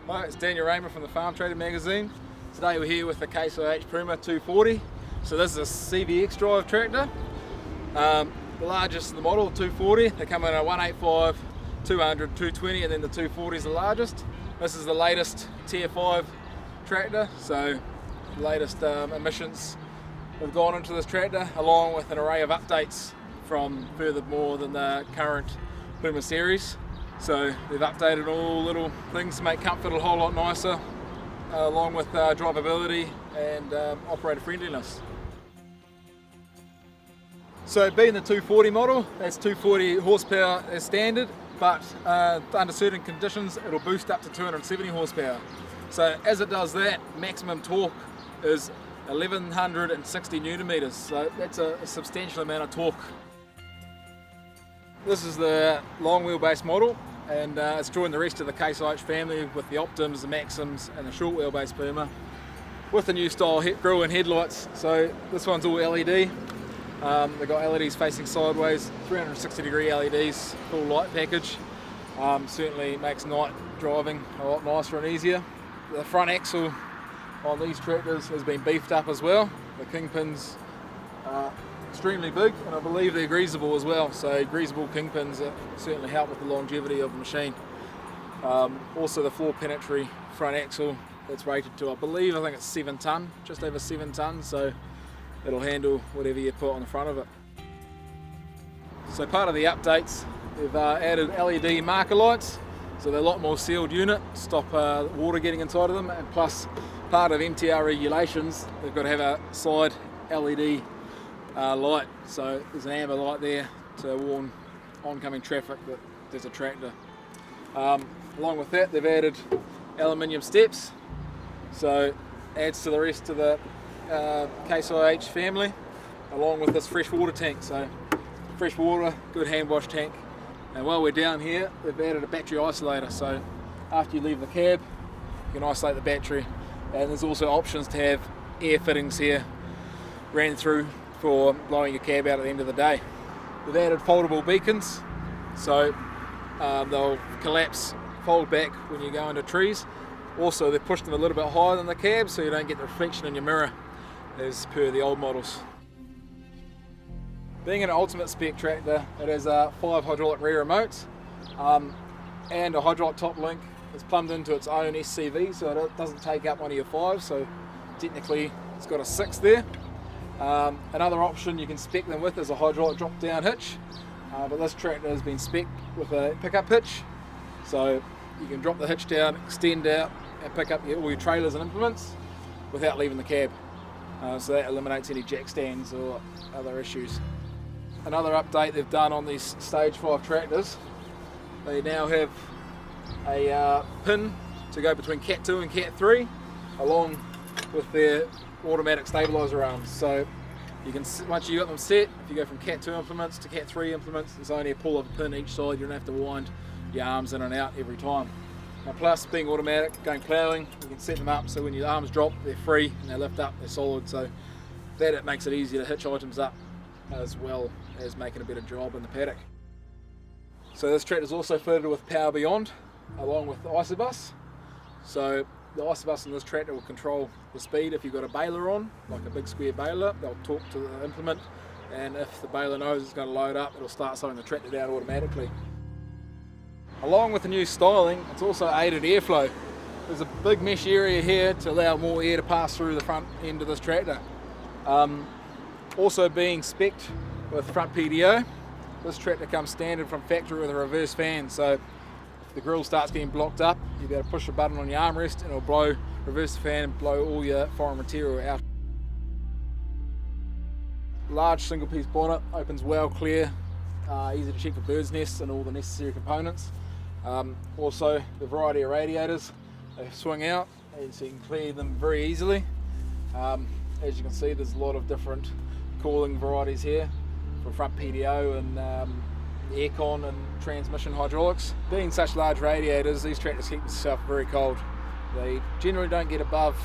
Hi, it's Daniel Raymer from the Farm Trader magazine. Today we're here with the Case IH Puma 240. So this is a CVX Drive tractor. The largest of the model, 240. They come in a 185, 200, 220, and then the 240 is the largest. This is the latest Tier 5 tractor, so the latest emissions have gone into this tractor, along with an array of updates from furthermore than the current Puma series. So they've updated all little things to make comfort a whole lot nicer, along with drivability and operator friendliness. So being the 240 model, that's 240 horsepower as standard, but under certain conditions it'll boost up to 270 horsepower. So as it does that, maximum torque is 1160 Newton meters, so that's a substantial amount of torque. This is the long wheelbase model, and it's joined the rest of the Case IH family with the Optims, the Maxims and the short wheelbase Puma with the new style grille and headlights. So this one's all LED. They've got LEDs facing sideways, 360 degree LEDs, full light package. Certainly makes night driving a lot nicer and easier. The front axle on these tractors has been beefed up as well. The kingpins are extremely big, and I believe they're greasable as well, so greasable kingpins certainly help with the longevity of the machine. Also the floor penetratory front axle, that's rated to, I think it's 7 tonne, just over 7 tonne, so it'll handle whatever you put on the front of it. So part of the updates, they've added LED marker lights, so they're a lot more sealed unit, stop water getting inside of them, and plus part of MTR regulations, they've got to have a side LED light, so there's an amber light there to warn oncoming traffic that there's a tractor. Along with that, they've added aluminium steps, so adds to the rest of the Case IH family, along with this fresh water tank. So fresh water, good hand wash tank, and while we're down here, they've added a battery isolator, so after you leave the cab you can isolate the battery, and there's also options to have air fittings here ran through for blowing your cab out at the end of the day. We've added foldable beacons, so they'll collapse, fold back when you go into trees. Also they've pushed them a little bit higher than the cab so you don't get the reflection in your mirror as per the old models. Being an ultimate spec tractor, it has 5 hydraulic rear remotes and a hydraulic top link. It's plumbed into its own SCV, so it doesn't take up one of your 5, so technically it's got a 6 there. Another option you can spec them with is a hydraulic drop down hitch, but this tractor has been spec'd with a pickup hitch, so you can drop the hitch down, extend out and pick up all your trailers and implements without leaving the cab, so that eliminates any jack stands or other issues. Another update they've done on these stage 5 tractors, they now have a pin to go between Cat 2 and Cat 3 along with their automatic stabilizer arms. So you can, once you got them set, if you go from Cat 2 implements to Cat 3 implements, there's only a pull of a pin each side. You don't have to wind your arms in and out every time. Now plus, being automatic, going ploughing, you can set them up so when your arms drop, they're free and they lift up, they're solid, so that it makes it easier to hitch items up as well as making a better job in the paddock. So this tractor is also fitted with Power Beyond along with the isobus. So the isobus in this tractor will control the speed. If you've got a baler on, like a big square baler, they'll talk to the implement, and if the baler knows it's going to load up, it'll start slowing the tractor down automatically. Along with the new styling, it's also aided airflow. There's a big mesh area here to allow more air to pass through the front end of this tractor. Also being spec'd with front PDO, this tractor comes standard from factory with a reverse fan, so if the grille starts getting blocked up, you'll be able to push a button on your armrest and it'll reverse the fan and blow all your foreign material out. Large single piece bonnet, opens well, clear, easy to check for bird's nests and all the necessary components. Also the variety of radiators, they swing out and so you can clear them very easily. As you can see, there's a lot of different cooling varieties here for front PDO and aircon and transmission hydraulics. Being such large radiators, these tractors keep themselves very cold. They generally don't get above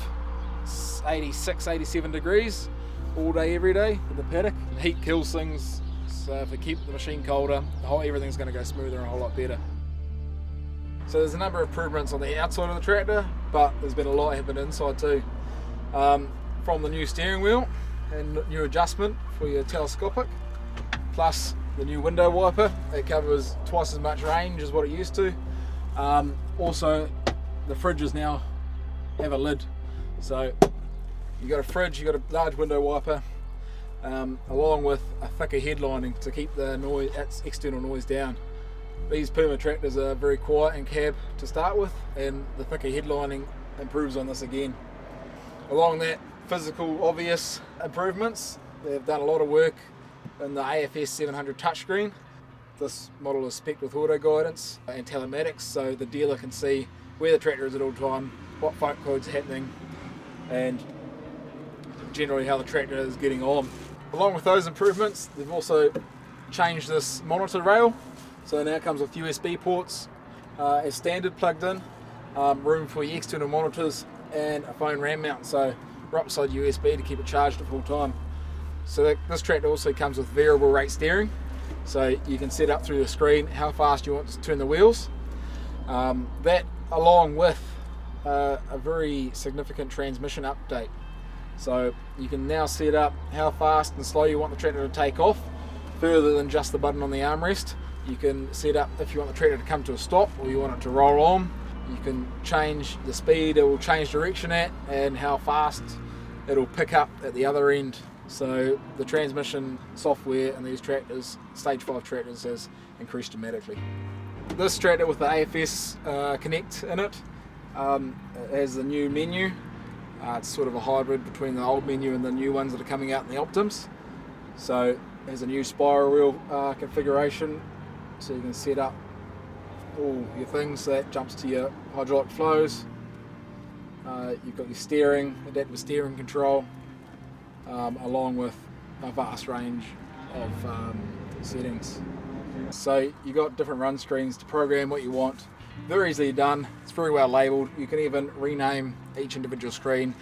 86, 87 degrees all day, every day in the paddock. The heat kills things, so if they keep the machine colder, everything's going to go smoother and a whole lot better. So there's a number of improvements on the outside of the tractor, but there's been a lot happened inside too. From the new steering wheel and new adjustment for your telescopic, plus the new window wiper. It covers twice as much range as what it used to. Also, the fridges now have a lid. So you got a fridge, you got a large window wiper, along with a thicker headlining to keep the noise, external noise down. These Puma tractors are very quiet in cab to start with, and the thicker headlining improves on this again. Along that, physical obvious improvements. They've done a lot of work in the AFS 700 touchscreen. This model is spec'd with auto guidance and telematics, so the dealer can see where the tractor is at all time, what fault code's happening, and generally how the tractor is getting on. Along with those improvements, they've also changed this monitor rail. So now it comes with USB ports as standard plugged in, room for your external monitors, and a phone RAM mount, so right beside USB to keep it charged at full time. So this tractor also comes with variable rate steering, so you can set up through the screen how fast you want to turn the wheels. That along with a very significant transmission update. So you can now set up how fast and slow you want the tractor to take off, further than just the button on the armrest. You can set up if you want the tractor to come to a stop or you want it to roll on. You can change the speed it will change direction at and how fast it'll pick up at the other end. So the transmission software in these tractors, stage 5 tractors, has increased dramatically. This tractor with the AFS Connect in it has the new menu. It's sort of a hybrid between the old menu and the new ones that are coming out in the Optims. So it has a new spiral wheel configuration, so you can set up all your things. That jumps to your hydraulic flows. You've got your steering, adaptive steering control, along with a vast range of settings. So you've got different run screens to program what you want. Very easily done. It's very well labelled. You can even rename each individual screen,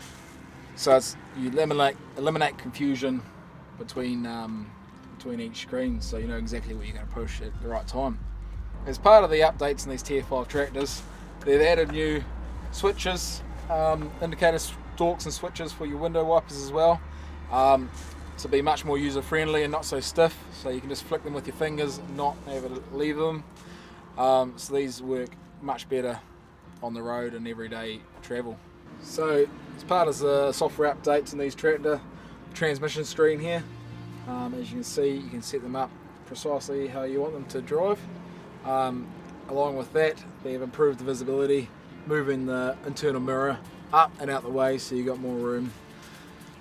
so you eliminate confusion between each screen, so you know exactly what you're going to push at the right time. As part of the updates in these Tier 5 tractors, they've added new switches, indicator stalks and switches for your window wipers as well, to be much more user friendly and not so stiff, so you can just flick them with your fingers and not have to leave them. So these work much better on the road and everyday travel. So as part of the software updates in these tractor, transmission screen here, as you can see, you can set them up precisely how you want them to drive. Along with that, they've improved the visibility, moving the internal mirror up and out the way so you've got more room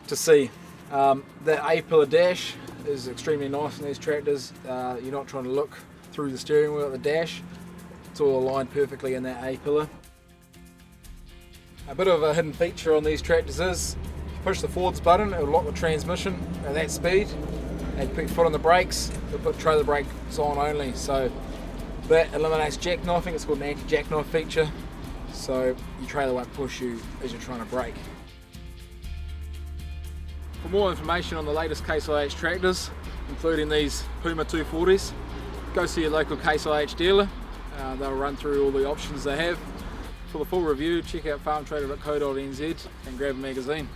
to see. That A-pillar dash is extremely nice in these tractors. You're not trying to look through the steering wheel at the dash. It's all aligned perfectly in that A-pillar. A bit of a hidden feature on these tractors is, if you push the forwards button, it will lock the transmission at that speed, and you put your foot on the brakes, it'll put trailer brakes on only. So that eliminates jackknifing. It's called an anti-jackknife feature, so your trailer won't push you as you're trying to brake. For more information on the latest Case IH tractors, including these Puma 240s, go see your local Case IH dealer. They'll run through all the options they have. For the full review, check out farmtrader.co.nz and grab a magazine.